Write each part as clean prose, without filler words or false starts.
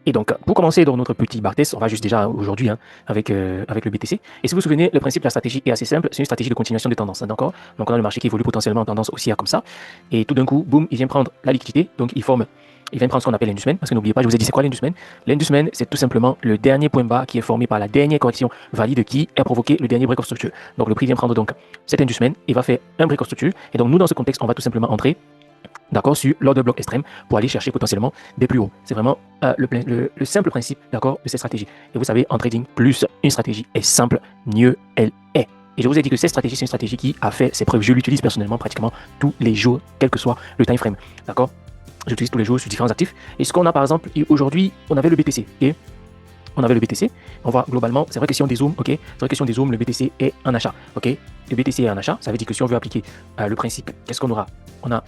Et donc, pour commencer dans notre petit backtest, on va juste déjà aujourd'hui avec le BTC. Et si vous vous souvenez, le principe de la stratégie est assez simple. C'est une stratégie de continuation de tendance, hein, d'accord? Donc, on a le marché qui évolue potentiellement en tendance haussière comme ça. Et tout d'un coup, boum, il vient prendre la liquidité. Donc, il vient prendre ce qu'on appelle l'inducement. Parce que n'oubliez pas, je vous ai dit, c'est quoi l'induction? L'induction, c'est tout simplement le dernier point bas qui est formé par la dernière correction valide qui a provoqué le dernier break of structure. Donc, le prix vient prendre donc cet induction et va faire un break of structure. Et donc, nous, dans ce contexte, on va tout simplement entrer, d'accord, sur l'ordre bloc extrême pour aller chercher potentiellement des plus hauts. C'est vraiment le simple principe, d'accord, de cette stratégie. Et vous savez, en trading, plus une stratégie est simple, mieux elle est. Et je vous ai dit que cette stratégie, c'est une stratégie qui a fait ses preuves. Je l'utilise personnellement pratiquement tous les jours, quel que soit le time frame, d'accord. J'utilise tous les jours sur différents actifs. Et ce qu'on a par exemple, aujourd'hui, on avait le BTC, ok. On avait le BTC, on voit globalement, c'est vrai que si on dézoome, ok, c'est vrai que si on dézoome, le BTC est en achat, ok. Le BTC est en achat, ça veut dire que si on veut appliquer le principe, qu'est-ce qu'on aura? On a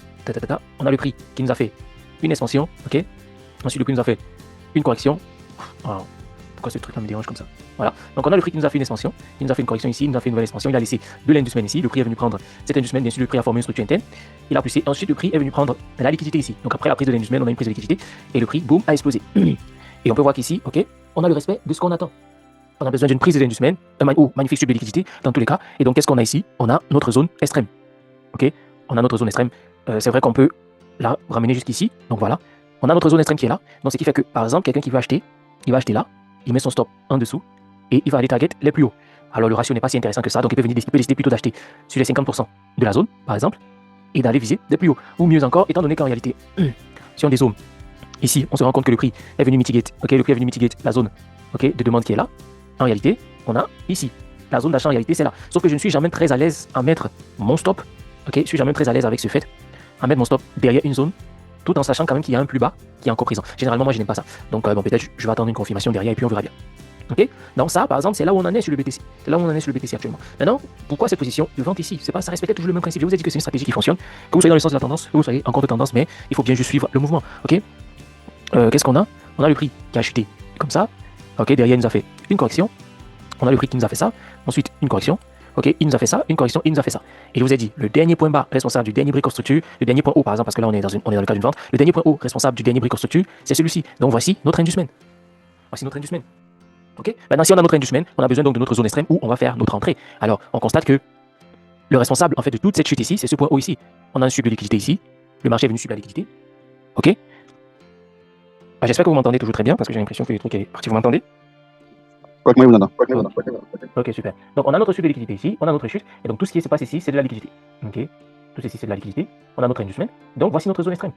le prix qui nous a fait une expansion, ok. Ensuite, le prix nous a fait une correction. Alors, pourquoi ce truc-là me dérange comme ça? Voilà. Donc, on a le prix qui nous a fait une expansion, il nous a fait une correction ici, il nous a fait une nouvelle expansion, il a laissé de l'induction ici, le prix est venu prendre cette induction, bien sûr, le prix a formé une structure interne, il a poussé, ensuite le prix est venu prendre la liquidité ici. Donc, après la prise de l'induction, on a une prise de liquidité et le prix, boum, a explosé. Et on peut voir qu'ici, ok, on a le respect de ce qu'on attend. On a besoin d'une prise de l'induction, magnifique sub de liquidité dans tous les cas. Et donc, qu'est-ce qu'on a ici? On a notre zone extrême. Ok, on a notre zone extrême. C'est vrai qu'on peut la ramener jusqu'ici. Donc voilà, on a notre zone extrême qui est là. Donc ce qui fait que, par exemple, quelqu'un qui veut acheter, il va acheter là, il met son stop en dessous et il va aller target les plus hauts. Alors le ratio n'est pas si intéressant que ça. Donc il peut décider plutôt d'acheter sur les 50% de la zone, par exemple, et d'aller viser les plus hauts. Ou mieux encore, étant donné qu'en réalité, si on dézoome, ici, on se rend compte que le prix est venu mitigate. Ok, le prix est venu mitigate la zone, ok, de demande qui est là. En réalité, on a ici la zone d'achat. En réalité, c'est là. Sauf que je ne suis jamais très à l'aise à mettre mon stop. Ok, je suis jamais très à l'aise avec ce fait à mettre mon stop derrière une zone, tout en sachant quand même qu'il y a un plus bas qui est encore présent. Généralement, moi, je n'aime pas ça. Donc, bon, peut-être je vais attendre une confirmation derrière et puis on verra bien. Ok, donc ça, par exemple, c'est là où on en est sur le BTC. C'est là où on en est sur le BTC actuellement. Maintenant, pourquoi cette position de vente ici? C'est pas, ça respectait toujours le même principe. Je vous ai dit que c'est une stratégie qui fonctionne. Que vous soyez dans le sens de la tendance, que vous soyez en contre tendance, mais il faut bien juste suivre le mouvement. Ok. Qu'est-ce qu'on a? On a le prix qui a chuté comme ça. Ok, derrière il nous a fait une correction. On a le prix qui nous a fait ça. Ensuite une correction. Ok, il nous a fait ça, une correction, il nous a fait ça. Et je vous ai dit, le dernier point bas responsable du dernier break of structure, le dernier point haut par exemple, parce que là on est dans le cas d'une vente, le dernier point haut responsable du dernier break of structure, c'est celui-ci. Donc voici notre induction. Voici notre induction. Ok. Maintenant si on a notre induction, on a besoin donc de notre zone extrême où on va faire notre entrée. Alors on constate que le responsable en fait de toute cette chute ici, c'est ce point haut ici. On a un sub de liquidité ici. Le marché est venu suivre la liquidité. Ok. J'espère que vous m'entendez toujours très bien parce que j'ai l'impression que le truc est parti. Vous m'entendez? Ok, super. Donc on a notre chute de liquidité ici, on a notre chute, et donc tout ce qui se passe ici, c'est de la liquidité. Ok. Tout ceci, c'est de la liquidité. On a notre induction. Donc voici notre zone extrême.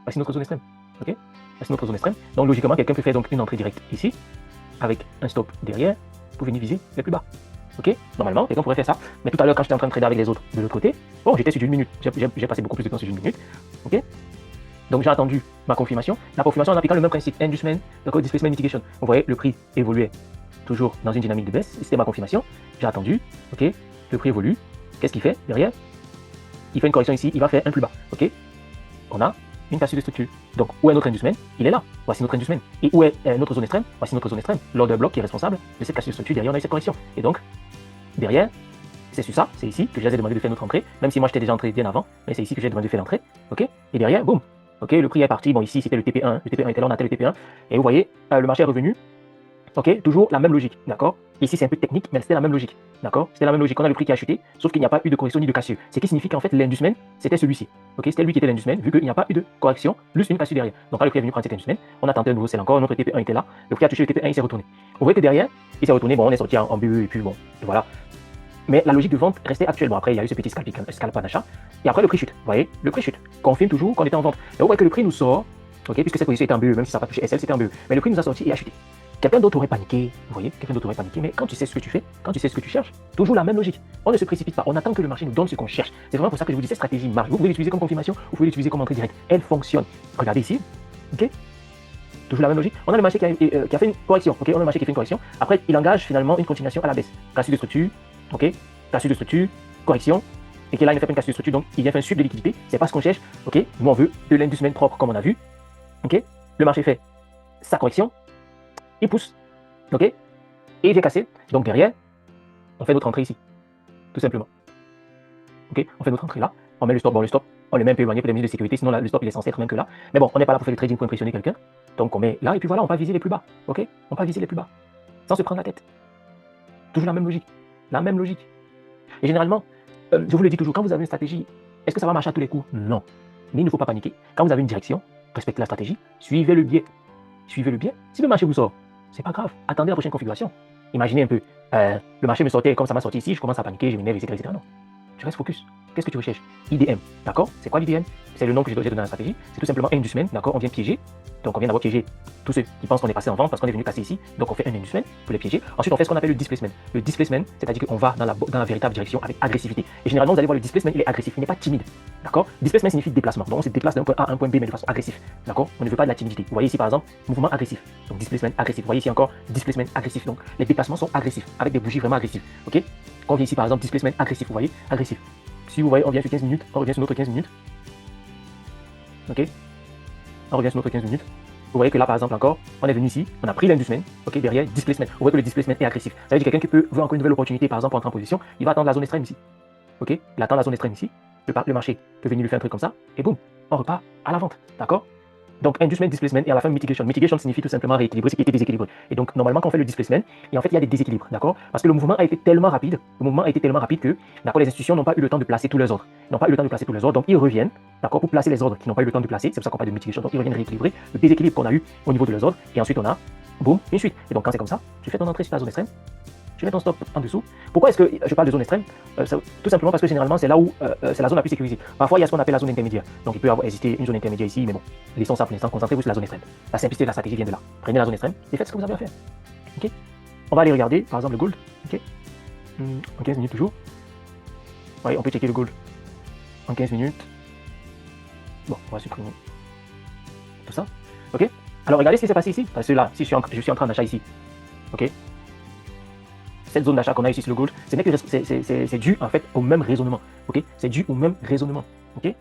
Voici notre zone extrême. Ok. Voici notre zone extrême. Donc logiquement, quelqu'un peut faire donc une entrée directe ici, avec un stop derrière, pour venir viser les plus bas. Ok. Normalement, quelqu'un pourrait faire ça. Mais tout à l'heure, quand j'étais en train de trader avec les autres de l'autre côté, bon, j'étais sur une minute. J'ai passé beaucoup plus de temps sur une minute. Ok. Donc j'ai attendu ma confirmation. La confirmation en appliquant le même principe, induction, donc displacement mitigation. Vous voyez, le prix évoluait toujours dans une dynamique de baisse. C'était ma confirmation. J'ai attendu. Ok. Le prix évolue. Qu'est-ce qu'il fait derrière? Il fait une correction ici. Il va faire un plus bas. Ok. On a une cassure de structure. Donc où est notre induction? Il est là. Voici notre induction. Et où est notre zone extrême? Voici notre zone extrême. L'ordre bloc qui est responsable de cette cassure de structure. Derrière, on a eu cette correction. Et donc derrière, c'est sur ça, c'est ici que je les ai demandé de faire notre entrée. Même si moi j'étais déjà entré bien avant, mais c'est ici que j'ai demandé de faire l'entrée. Ok. Et derrière, boum. Ok, le prix est parti. Bon, ici c'était le TP1. Le TP1 était là, on atteint le TP1. Et vous voyez, le marché est revenu. Ok, toujours la même logique, d'accord. Ici c'est un peu technique, mais c'était la même logique, d'accord. C'était la même logique. On a le prix qui a chuté, sauf qu'il n'y a pas eu de correction ni de cassure. Ce qui signifie qu'en fait l'induction, c'était celui-ci. Ok, c'était lui qui était l'induction, vu qu'il n'y a pas eu de correction, plus une cassure derrière. Donc là le prix est venu prendre cette induction. On a tenté un nouveau sell encore. Notre TP1 était là. Le prix a touché le TP1, il s'est retourné. Vous voyez que derrière, il s'est retourné. Bon, on est sorti en BE et puis bon, voilà. Mais la logique de vente restait actuellement. Après, il y a eu ce petit scalp d'achat. Et après, le prix chute. Vous voyez, le prix chute. Confirme toujours qu'on était en vente. Et vous voyez que le prix nous sort, ok, puisque cette position était en BE, même si ça n'a pas touché SL, c'était en BE. Mais le prix nous a sorti et a chuté. Quelqu'un d'autre aurait paniqué, vous voyez, quelqu'un d'autre aurait paniqué, mais quand tu sais ce que tu fais, quand tu sais ce que tu cherches, toujours la même logique. On ne se précipite pas, on attend que le marché nous donne ce qu'on cherche. C'est vraiment pour ça que je vous dis, cette stratégie marche. Vous pouvez l'utiliser comme confirmation, vous pouvez l'utiliser comme entrée directe. Elle fonctionne. Regardez ici, ok. Toujours la même logique. On a le marché qui a fait une correction, ok. On a le marché qui fait une correction. Après, il engage finalement une continuation à la baisse. Cassure de structure, ok. Cassure de structure, correction. Et que là, il ne fait pas une cassure de structure, donc il vient faire un sub de liquidité. C'est pas ce qu'on cherche, ok. Nous, on veut de l'induction propre, comme on a vu, ok. Le marché fait sa correction, il pousse. Ok. Et il vient casser. Donc derrière, on fait notre entrée ici. Tout simplement. Ok. On fait notre entrée là. On met le stop. Bon, le stop, on le met un peu éloigné pour des mesures de sécurité. Sinon, là, le stop, il est censé être même que là. Mais bon, on n'est pas là pour faire le trading pour impressionner quelqu'un. Donc on met là, et puis voilà, on va viser les plus bas. Ok? On va viser les plus bas. Sans se prendre la tête. Toujours la même logique. La même logique. Et généralement, je vous le dis toujours, quand vous avez une stratégie, est-ce que ça va marcher à tous les coups? Non. Mais il ne faut pas paniquer. Quand vous avez une direction, respectez la stratégie, suivez le biais. Suivez le biais. Si le marché vous sort, c'est pas grave. Attendez la prochaine configuration. Imaginez un peu, le marché me sortait comme ça m'a sorti ici, je commence à paniquer, je m'énerve, etc. Non. Tu restes focus. Qu'est-ce que tu recherches? IDM. D'accord? C'est quoi l'IDM? C'est le nom que j'ai donné dans la stratégie. C'est tout simplement inducement. D'accord? On vient piéger. Donc on vient d'abord piéger tous ceux qui pensent qu'on est passé en vente parce qu'on est venu casser ici. Donc on fait un inducement pour les piéger. Ensuite on fait ce qu'on appelle le displacement. Le displacement, c'est-à-dire qu'on va dans la véritable direction avec agressivité. Et généralement vous allez voir le displacement, il est agressif, il n'est pas timide. D'accord? Displacement signifie déplacement. Donc on se déplace d'un point A à un point B mais de façon agressive. D'accord? On ne veut pas de la timidité. Vous voyez ici par exemple, mouvement agressif. Donc displacement agressif. Vous voyez ici encore displacement agressif. Donc les déplacements sont agressifs avec des bougies vraiment agressives. OK? On vient ici par exemple displacement agressif. Vous voyez? Agressif. Si vous voyez, on vient sur 15 minutes, on revient sur notre 15 minutes. Ok? On revient sur notre 15 minutes. Vous voyez que là, par exemple, encore, on est venu ici, on a pris l'inducement, ok, derrière, displacement. Vous voyez que le displacement est agressif. Ça veut dire quelqu'un qui peut voir encore une nouvelle opportunité, par exemple, pour entrer en position, il va attendre la zone extrême ici. Ok? Il attend la zone extrême ici. Le marché peut venir lui faire un truc comme ça, et boum, on repart à la vente. D'accord? Donc, inducement, displacement, et à la fin, mitigation. Mitigation signifie tout simplement rééquilibrer ce qui était déséquilibré. Et donc, normalement, quand on fait le displacement, et en fait, il y a des déséquilibres, d'accord? Parce que le mouvement a été tellement rapide, que, d'accord, les institutions n'ont pas eu le temps de placer tous leurs ordres. Ils n'ont pas eu le temps de placer tous leurs ordres, donc ils reviennent, d'accord, pour placer les ordres qui n'ont pas eu le temps de placer. C'est pour ça qu'on parle de mitigation. Donc, ils reviennent rééquilibrer le déséquilibre qu'on a eu au niveau de leurs ordres, et ensuite, on a, boum, une suite. Et donc, quand c'est comme ça, tu fais ton entrée sur la zone extrême, tu mets ton stop en dessous. Pourquoi est-ce que je parle de zone extrême? Tout simplement parce que généralement, c'est là où c'est la zone la plus sécurisée. Parfois, il y a ce qu'on appelle la zone intermédiaire. Donc, il peut avoir existé une zone intermédiaire ici, mais bon, laissons ça pour l'instant, concentrez-vous sur la zone extrême. La simplicité de la stratégie vient de là. Prenez la zone extrême et faites ce que vous avez à faire. Ok? On va aller regarder, par exemple, le gold. Ok? En 15 minutes toujours. Oui, on peut checker le gold en 15 minutes. Bon, on va supprimer tout ça. Ok? Alors, regardez ce qui s'est passé ici. Parce que là, si je suis en train d'achat ici. Ok? Cette zone d'achat qu'on a ici sur le gold, c'est dû en fait au même raisonnement. Ok? C'est dû au même raisonnement. Ok?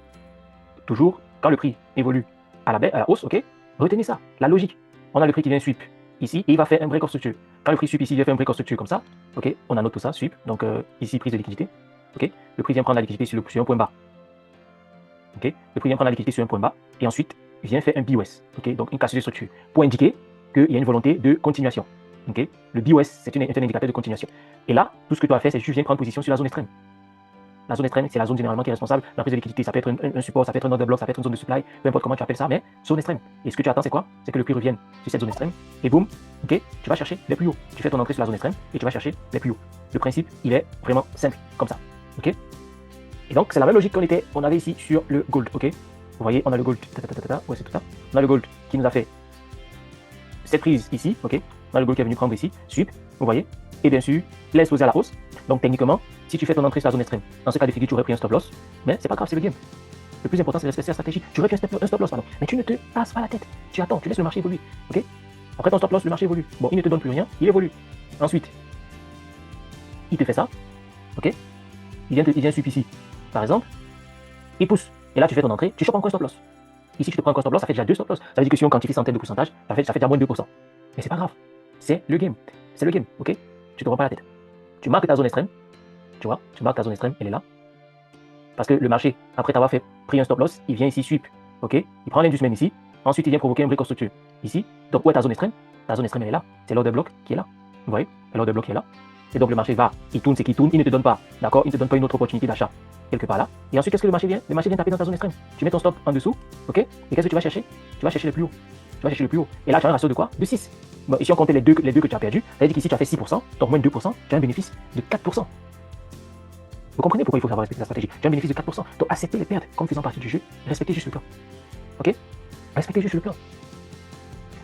Toujours, quand le prix évolue à la hausse, ok? Retenez ça, la logique. On a le prix qui vient sweep ici et il va faire un break of structure. Quand le prix sweep ici, il vient faire un break of structure comme ça, ok? On annote tout ça, sweep. Donc ici, prise de liquidité. Ok? Le prix vient prendre la liquidité sur un point bas. Ok? Le prix vient prendre la liquidité sur un point bas et ensuite vient faire un BOS. Ok? Donc une cassure de structure pour indiquer qu'il y a une volonté de continuation. Okay? Le BOS, c'est un indicateur de continuation. Et là, tout ce que tu as fait, c'est que tu viens prendre position sur la zone extrême. La zone extrême, c'est la zone généralement qui est responsable de la prise de liquidité. Ça peut être un support, ça peut être un order block, ça peut être une zone de supply, peu importe comment tu appelles ça, mais zone extrême. Et ce que tu attends, c'est quoi? C'est que le prix revienne sur cette zone extrême et boum, ok, tu vas chercher les plus hauts. Tu fais ton entrée sur la zone extrême et tu vas chercher les plus hauts. Le principe, il est vraiment simple, comme ça. Ok? Et donc, c'est la même logique qu'on avait ici sur le gold. Ok? Vous voyez, on a le gold. Ouais, c'est tout ça. On a le gold qui nous a fait cette prise ici, ok? On a le gold qui est venu prendre ici, sweep, vous voyez, et bien sûr, l'exposer à la hausse. Donc techniquement, si tu fais ton entrée sur la zone extrême, dans ce cas de figure, tu aurais pris un stop loss, mais c'est pas grave, c'est le game. Le plus important, c'est de respecter la stratégie. Tu aurais pris un stop loss, pardon, mais tu ne te passes pas la tête. Tu attends, tu laisses le marché évoluer, ok? Après ton stop loss, le marché évolue. Bon, il ne te donne plus rien, il évolue. Ensuite, il te fait ça, ok? Il vient sweep ici, par exemple, il pousse. Et là, tu fais ton entrée, tu chopes encore un stop loss. Ici, tu te prends encore un stop loss, ça fait déjà 2 stop loss. Ça veut dire que si on quantifie centaines de pourcentage, ça fait déjà moins de 2%. Mais c'est pas grave. C'est le game. C'est le game, ok? Tu te prends pas la tête. Tu marques ta zone extrême. Tu vois? Tu marques ta zone extrême, elle est là. Parce que le marché, après t'avoir pris un stop loss, il vient ici sweep. Ok? Il prend l'inducement ici. Ensuite, il vient provoquer un break of structure ici. Donc, où est ta zone extrême? Ta zone extrême, elle est là. C'est l'order block qui est là. Vous voyez? C'est l'order block qui est là. Et donc, le marché va, il tourne, c'est qu'il tourne, il ne te donne pas. D'accord? Il ne te donne pas une autre opportunité d'achat quelque part là. Et ensuite, qu'est-ce que le marché vient? Le marché vient taper dans ta zone extrême. Tu mets ton stop en dessous. Ok? Et qu'est-ce que tu vas chercher? Tu vas chercher le plus haut. Tu vas chercher le plus haut. Et là, tu as un ratio de quoi? De 6. Bon, ici, on comptait les deux que tu as perdu. Ça veut dire qu'ici, tu as fait 6%, donc moins de 2%, tu as un bénéfice de 4%. Vous comprenez pourquoi il faut savoir respecter la stratégie? Tu as un bénéfice de 4%. Donc, acceptez les pertes comme faisant partie du jeu. Respectez juste le plan. Ok? Respectez juste le plan.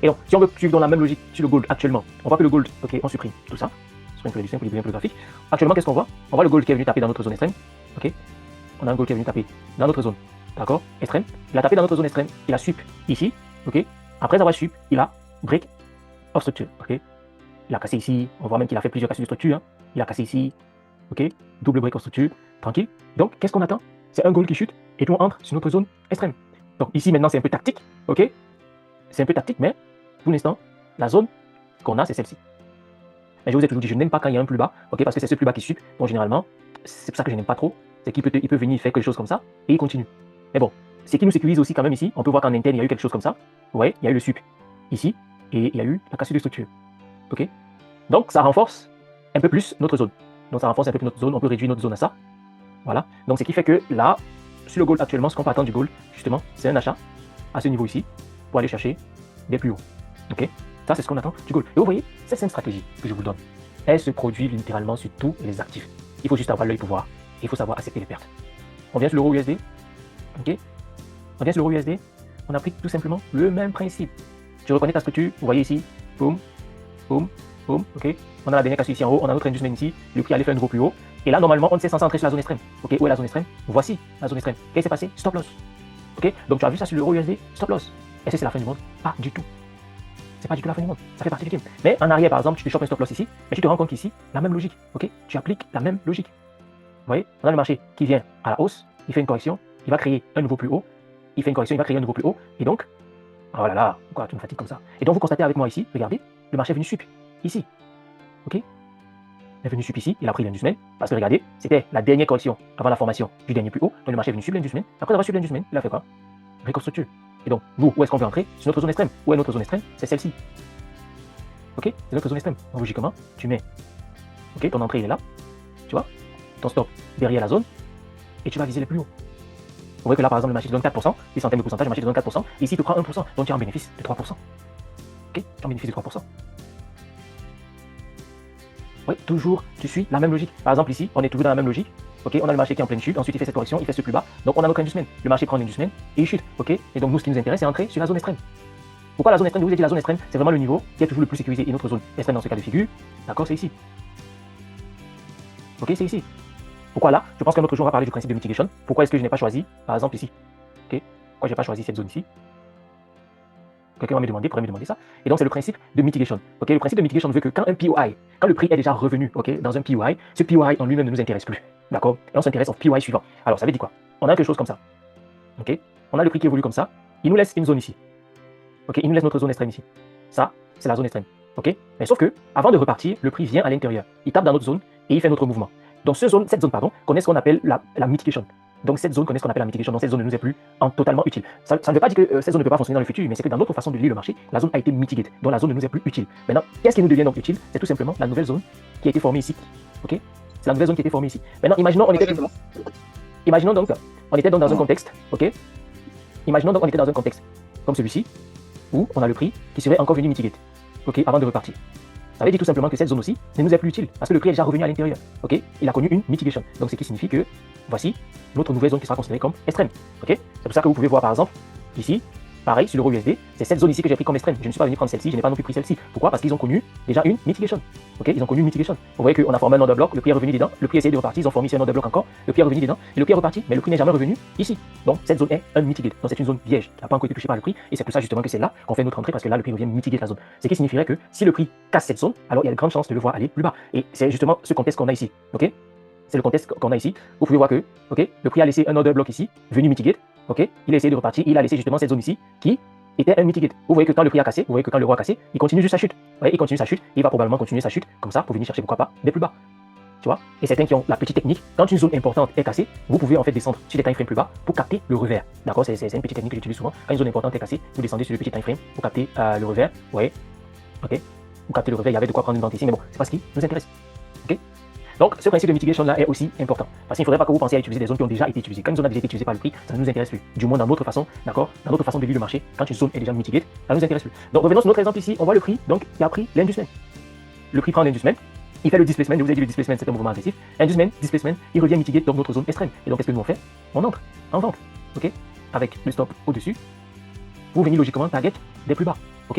Et donc, si on veut suivre dans la même logique sur le gold actuellement, on voit que le gold, ok, on supprime tout ça. Supprime pour les dessins, pour les biens, pour le graphique. Actuellement, qu'est-ce qu'on voit? On voit le gold qui est venu taper dans notre zone extrême. Ok? On a un gold qui est venu taper dans notre zone. D'accord? Extrême. Il a tapé dans notre zone extrême. Il a sweep ici. Ok? Après avoir sweep, il a break of structure. Ok? Il a cassé ici. On voit même qu'il a fait plusieurs cassures de structure. Hein. Il a cassé ici. Ok? Double break of structure. Tranquille. Donc, qu'est-ce qu'on attend? C'est un gold qui chute et tout entre sur notre zone extrême. Donc, ici, maintenant, c'est un peu tactique. Ok? C'est un peu tactique, mais pour l'instant, la zone qu'on a, c'est celle-ci. Mais je vous ai toujours dit, je n'aime pas quand il y a un plus bas. Ok? Parce que c'est ce plus bas qui sweep. Donc, généralement, c'est pour ça que je n'aime pas trop. C'est qu'il peut venir faire quelque chose comme ça et il continue. Mais bon, ce qui nous sécurise aussi quand même ici, on peut voir qu'en interne, il y a eu quelque chose comme ça. Vous voyez, il y a eu le sweep. ici, et il y a eu la cassure de structure. Ok? Donc, ça renforce un peu plus notre zone. Donc, ça renforce un peu plus notre zone. On peut réduire notre zone à ça. Voilà. Donc, ce qui fait que là, sur le goal actuellement, ce qu'on peut attendre du goal, justement, c'est un achat à ce niveau ici pour aller chercher des plus hauts. Ok? Ça, c'est ce qu'on attend du goal. Et vous voyez, cette simple stratégie que je vous donne, elle se produit littéralement sur tous les actifs. Il faut juste avoir l'œil pour voir. Il faut savoir accepter les pertes. On vient sur l'euro USD. Ok? On vient sur l'euro USD. On applique tout simplement le même principe. Tu reconnais ta structure. Vous voyez ici. Boum. Boum. Boum. Ok? On a la dernière cassure ici en haut. On a notre inducement ici. Le prix allait faire un nouveau plus haut. Et là, normalement, on s'est censé entrer sur la zone extrême. Ok? Où est la zone extrême? Voici la zone extrême. Qu'est-ce qui s'est passé? Stop loss. Ok? Donc tu as vu ça sur l'euro USD. Stop loss. Est-ce que c'est la fin du monde? Pas du tout. C'est pas du tout la fin du monde. Ça fait partie du game. Mais en arrière, par exemple, tu te chopes un stop loss ici. Mais tu te rends compte qu'ici, la même logique. Ok? Tu appliques la même logique. Vous voyez? On a le marché qui vient à la hausse. Il fait une correction. Il va créer un nouveau plus haut. Il fait une correction. Il va créer un nouveau plus haut. Et donc, oh là là, pourquoi tu me fatigues comme ça? Et donc, vous constatez avec moi ici, regardez, le marché est venu sup ici. Ok? Il est venu sup ici, il a pris l'inducement. Parce que regardez, c'était la dernière correction avant la formation du dernier plus haut. Donc, le marché est venu sup l'inducement. Après avoir sup l'inducement, il a fait quoi? Reconstructure. Et donc, nous, où est-ce qu'on veut entrer? C'est notre zone extrême. Où est notre zone extrême? C'est celle-ci. Ok? C'est notre zone extrême. Donc, logiquement, tu mets. Ok? Ton entrée, il est là. Tu vois? Ton stop derrière la zone. Et tu vas viser les plus hauts. Vous voyez que là, par exemple, le marché te donne 4%, et en termes de pourcentage, le marché te donne 4%, et ici, tu prends 1%, donc tu as un bénéfice de 3%. Ok? Tu as un bénéfice de 3%. Oui, toujours, tu suis la même logique. Par exemple, ici, on est toujours dans la même logique. Ok, on a le marché qui est en pleine chute, ensuite il fait cette correction, il fait ce plus bas, donc on a notre inducement. Le marché prend l'inducement et il chute. Ok, et donc nous, ce qui nous intéresse, c'est entrer sur la zone extrême. Pourquoi la zone extrême? Je vous ai dit la zone extrême, c'est vraiment le niveau qui est toujours le plus sécurisé. Et notre zone extrême dans ce cas de figure, d'accord, c'est ici. Ok, c'est ici. Pourquoi là? Je pense qu'un autre jour, on va parler du principe de mitigation. Pourquoi est-ce que je n'ai pas choisi, par exemple, ici? Ok, pourquoi je n'ai pas choisi cette zone ici? Quelqu'un va me demander, pourrait me demander ça. Et donc, c'est le principe de mitigation. Ok, le principe de mitigation veut que quand un POI, quand le prix est déjà revenu, ok, dans un POI, ce POI en lui-même ne nous intéresse plus. D'accord? Et on s'intéresse au POI suivant. Alors, ça veut dire quoi? On a quelque chose comme ça. Ok? On a le prix qui évolue comme ça. Il nous laisse une zone ici. Ok? Il nous laisse notre zone extrême ici. Ça, c'est la zone extrême. Ok? Mais sauf que, avant de repartir, le prix vient à l'intérieur. Il tape dans notre zone et il fait notre mouvement. Donc, cette zone, connaît ce qu'on appelle la mitigation. Donc cette zone connaît ce qu'on appelle la mitigation, donc cette zone ne nous est plus totalement utile. Ça ne veut pas dire que cette zone ne peut pas fonctionner dans le futur, mais c'est que dans notre façon de lire le marché, la zone a été mitigée, donc la zone ne nous est plus utile. Maintenant, qu'est-ce qui nous devient donc utile? C'est tout simplement la nouvelle zone qui a été formée ici. Ok? C'est la nouvelle zone qui a été formée ici. Maintenant, imaginons donc, on était donc dans un contexte, ok? Imaginons donc on était dans un contexte comme celui-ci, où on a le prix qui serait encore venu mitiger, ok, avant de repartir. Ça veut dire tout simplement que cette zone aussi ne nous est plus utile, parce que le prix est déjà revenu à l'intérieur. Ok? Il a connu une mitigation. Donc ce qui signifie que voici notre nouvelle zone qui sera considérée comme extrême. Ok? C'est pour ça que vous pouvez voir par exemple, ici, pareil, sur l'euro USD, c'est cette zone ici que j'ai pris comme extrême. Je ne suis pas venu prendre celle-ci, je n'ai pas non plus pris celle-ci. Pourquoi? Parce qu'ils ont connu déjà une mitigation. Ok? Ils ont connu une mitigation. Vous voyez qu'on a formé un order block, le prix est revenu dedans, le prix a essayé de repartir, ils ont formé ici un order block encore, le prix est revenu dedans, et le prix est reparti, mais le prix n'est jamais revenu ici. Donc cette zone est unmitigate. Donc c'est une zone vierge, qui n'a pas encore été touchée par le prix, et c'est pour ça justement que c'est là qu'on fait notre entrée, parce que là le prix revient mitiguer la zone. Ce qui signifierait que si le prix casse cette zone, alors il y a de grandes chances de le voir aller plus bas. Et c'est justement ce contexte qu'on a ici. Ok? C'est le contexte qu'on a ici. Vous pouvez voir que, ok, le prix a laissé un order block ici, venu mitigate, ok, il a essayé de repartir, il a laissé justement cette zone ici qui était un mitigate. Vous voyez que quand le prix a cassé, vous voyez que quand l'euro a cassé, il continue juste sa chute. Vous voyez, il continue sa chute, il va probablement continuer sa chute comme ça pour venir chercher pourquoi pas des plus bas. Tu vois? Et certains qui ont la petite technique, quand une zone importante est cassée, vous pouvez en fait descendre sur des time frames plus bas pour capter le revers. D'accord? C'est une petite technique que j'utilise souvent. Quand une zone importante est cassée, vous descendez sur le petit time frame pour capter le revers. Vous voyez? Ok? Vous captez le revers, il y avait de quoi prendre une vente ici, mais bon, c'est pas ce qui nous intéresse. Ok? Donc, ce principe de mitigation là est aussi important. Parce qu'il ne faudrait pas que vous pensiez à utiliser des zones qui ont déjà été utilisées. Quand une zone a déjà été utilisée par le prix, ça ne nous intéresse plus. Du moins dans notre façon, d'accord? Dans notre façon de lire le marché, quand une zone est déjà mitigée, ça ne nous intéresse plus. Donc, revenons sur notre exemple ici. On voit le prix, donc, qui a pris l'inducement. Le prix prend l'inducement. Il fait le displacement, je vous ai dit le displacement c'est un mouvement agressif. Inducement, displacement, il revient mitiguer dans notre zone extrême. Et donc qu'est-ce que nous on fait? On entre en vente, ok? Avec le stop au-dessus. Vous venez logiquement target des plus bas, ok?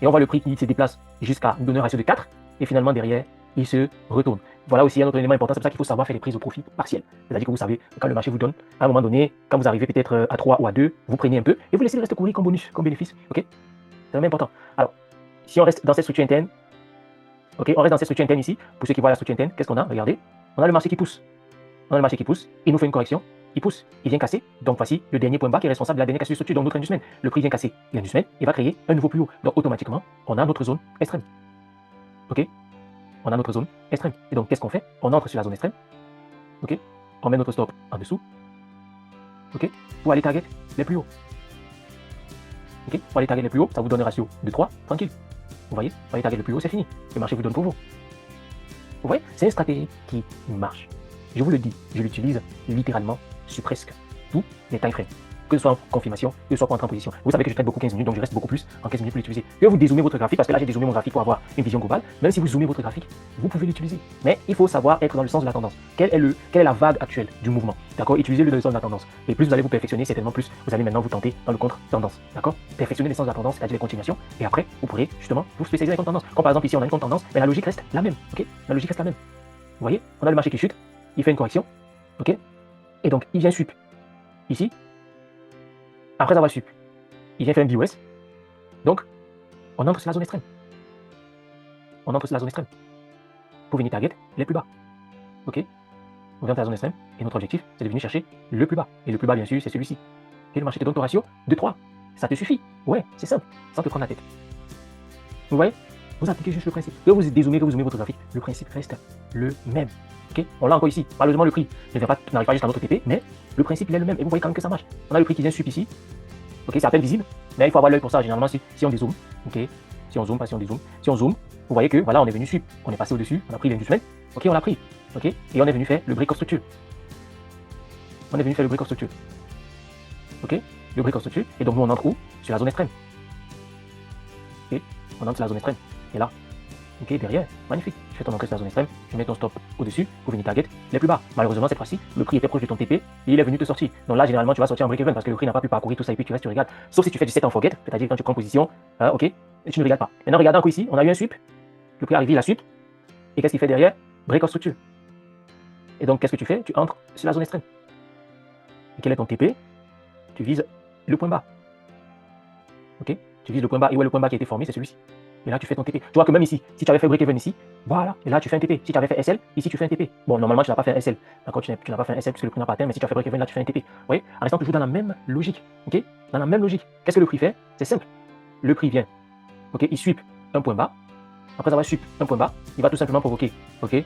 Et on voit le prix qui se déplace jusqu'à nous donner un ratio de 4. Et finalement derrière, il se retourne. Voilà aussi un autre élément important, c'est pour ça qu'il faut savoir faire les prises au profit partiel. C'est-à-dire que vous savez, quand le marché vous donne, à un moment donné, quand vous arrivez peut-être à 3 ou à 2, vous prenez un peu et vous laissez le reste courir comme bonus, comme bénéfice, ok? C'est vraiment important. Alors, si on reste dans cette structure interne, ok, on reste dans cette structure interne ici. Pour ceux qui voient la structure interne, qu'est-ce qu'on a? Regardez. On a le marché qui pousse. On a le marché qui pousse. Il nous fait une correction. Il pousse. Il vient casser. Donc voici le dernier point bas qui est responsable de la dernière cassure de structure. Donc notre inducement. Le prix vient casser l'inducement et va créer un nouveau plus haut. Donc automatiquement, on a notre zone extrême. Ok? On a notre zone extrême. Et donc qu'est-ce qu'on fait? On entre sur la zone extrême. Ok? On met notre stop en dessous. Ok? Pour aller target les plus hauts. Ok, pour aller target le plus haut, ça vous donne un ratio de 3, tranquille. Vous voyez, pour aller target le plus haut, c'est fini. Le marché vous donne pour vous. Vous voyez, c'est une stratégie qui marche. Je vous le dis, je l'utilise littéralement sur presque tous les time frames. Que ce soit en confirmation, que ce soit pour entrer en position. Vous savez que je traite beaucoup 15 minutes, donc je reste beaucoup plus en 15 minutes pour l'utiliser. Que vous dézoomez votre graphique, parce que là j'ai dézoomé mon graphique pour avoir une vision globale. Même si vous zoomez votre graphique, vous pouvez l'utiliser. Mais il faut savoir être dans le sens de la tendance. Quelle est la vague actuelle du mouvement? D'accord? Utilisez-le dans le sens de la tendance. Et plus vous allez vous perfectionner, certainement plus vous allez maintenant vous tenter dans le contre-tendance. D'accord? Perfectionner le sens de la tendance, c'est-à-dire les continuations. Et après, vous pourrez justement vous spécialiser dans les contre-tendances. Comme par exemple ici, on a une contre-tendance, mais la logique reste la même. Ok? La logique reste la même. Vous voyez? On a le marché qui chute, il fait une correction. Ok? Et donc, il vient sup. Ici. Après avoir sup, il vient faire un BOS. Donc, on entre sur la zone extrême. On entre sur la zone extrême. Pour venir target les plus bas. Ok? On vient à la zone extrême. Et notre objectif, c'est de venir chercher le plus bas. Et le plus bas, bien sûr, c'est celui-ci. Et le marché te donne ton ratio de 3. Ça te suffit. Ouais, c'est simple. Sans te prendre la tête. Vous voyez? Vous appliquez juste le principe. Que vous dézoomez, que vous zoomez votre graphique, le principe reste le même. Ok? On l'a encore ici. Malheureusement, le prix n'arrive pas jusqu'à notre TP, mais le principe il est le même. Et vous voyez quand même que ça marche. On a le prix qui vient sup ici. Ok, c'est à peine visible, mais il faut avoir l'œil pour ça. Généralement, si on dézoome, ok, si on zoome, pas si on dézoome, si on zoome, vous voyez que voilà, on est venu sup, on est passé au-dessus, on a pris l'industriel, ok, on l'a pris, ok, et on est venu faire le break of structure. On est venu faire le break of structure. Ok, le break of structure, et donc nous on entre où? Sur la zone extrême. Ok, on entre sur la zone extrême. Et là, ok, derrière, magnifique. Je fais ton entrée sur la zone extrême, je mets ton stop au-dessus pour venir target les plus bas. Malheureusement, cette fois-ci, le prix était proche de ton TP et il est venu te sortir. Donc là, généralement, tu vas sortir en break-even parce que le prix n'a pas pu parcourir tout ça et puis tu restes, tu regardes. Sauf si tu fais du set and forget, c'est-à-dire quand tu prends position, ok, et tu ne regardes pas. Maintenant, regardez encore ici, on a eu un sweep, le prix est arrivé, il a sweep, et qu'est-ce qu'il fait derrière? Break of structure. Et donc, qu'est-ce que tu fais? Tu entres sur la zone extrême. Et quel est ton TP? Tu vises le point bas. Ok, tu vises le point bas, et où est le point bas qui a été formé? C'est celui-ci. Et là, tu fais ton TP. Tu vois que même ici, si tu avais fait break-even ici, voilà, et là, tu fais un TP. Si tu avais fait SL, ici, tu fais un TP. Bon, normalement, tu n'as pas fait un SL. D'accord, tu n'as pas fait un SL puisque le prix n'a pas atteint, mais si tu as fait break-even, là, tu fais un TP. Vous voyez, en restant toujours dans la même logique. Ok, dans la même logique. Qu'est-ce que le prix fait? C'est simple. Le prix vient. Ok, il sweep un point bas. Après avoir sweep un point bas, il va tout simplement provoquer. Ok, il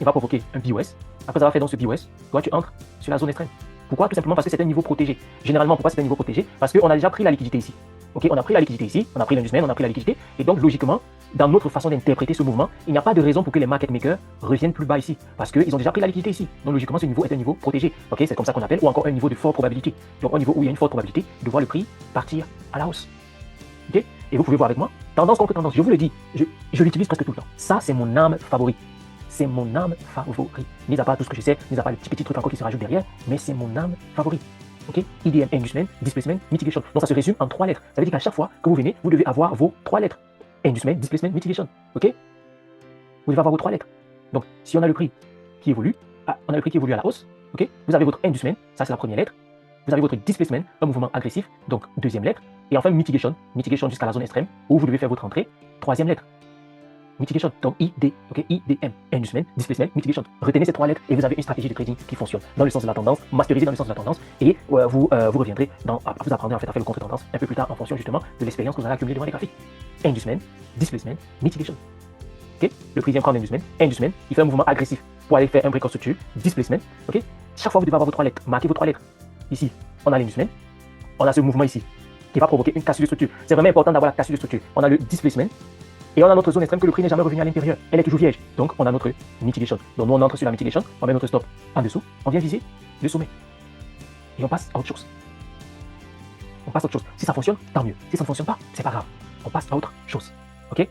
va provoquer un BOS. Après avoir fait donc ce BOS, toi, tu entres sur la zone extrême. Pourquoi? Tout simplement parce que c'est un niveau protégé. Généralement, pourquoi c'est un niveau protégé? Parce qu'on a déjà pris la liquidité ici. Ok, on a pris la liquidité ici, on a pris l'industriel, on a pris la liquidité, et donc logiquement, dans notre façon d'interpréter ce mouvement, il n'y a pas de raison pour que les market makers reviennent plus bas ici, parce qu'ils ont déjà pris la liquidité ici. Donc logiquement, ce niveau est un niveau protégé. Ok, c'est comme ça qu'on appelle, ou encore un niveau de forte probabilité. Donc un niveau où il y a une forte probabilité de voir le prix partir à la hausse. Ok, et vous pouvez voir avec moi, tendance contre tendance, je vous le dis, je l'utilise presque tout le temps. Ça, c'est mon arme favorite. C'est mon arme favorite. Mis à part tout ce que je sais, mis à part les petits trucs encore qui se rajoutent derrière, mais c'est mon arme favorite. Ok, IDM, Inducement, Displacement, Mitigation. Donc ça se résume en 3 lettres. Ça veut dire qu'à chaque fois que vous venez, vous devez avoir vos 3 lettres. Inducement, Displacement, Mitigation. Ok, vous devez avoir vos 3 lettres. Donc si on a le prix qui évolue, on a le prix qui évolue à la hausse, ok, vous avez votre Inducement, ça c'est la première lettre. Vous avez votre Displacement, un mouvement agressif, donc deuxième lettre. Et enfin Mitigation, Mitigation jusqu'à la zone extrême, où vous devez faire votre entrée, troisième lettre. Mitigation, donc ID, ok, IDM, Inducement, Displacement, Mitigation. Retenez ces 3 lettres et vous avez une stratégie de trading qui fonctionne dans le sens de la tendance, masterisée dans le sens de la tendance, et vous reviendrez vous apprendrez en fait à faire le contre-tendance un peu plus tard en fonction justement de l'expérience que vous allez accumuler devant les graphiques. Inducement, Displacement, Mitigation. Ok, le prix vient prendre Inducement, il fait un mouvement agressif pour aller faire un break of structure, Displacement, ok. Chaque fois vous devez avoir vos 3 lettres, marquez vos 3 lettres. Ici, on a l'Inducement, on a ce mouvement ici qui va provoquer une cassure de structure. C'est vraiment important d'avoir la cassure de structure. On a le Displacement. Et on a notre zone extrême que le prix n'est jamais revenu à l'intérieur. Elle est toujours vierge. Donc, on a notre mitigation. Donc, nous, on entre sur la mitigation, on met notre stop en dessous, on vient viser le sommet. Et on passe à autre chose. On passe à autre chose. Si ça fonctionne, tant mieux. Si ça ne fonctionne pas, c'est pas grave. On passe à autre chose. Ok?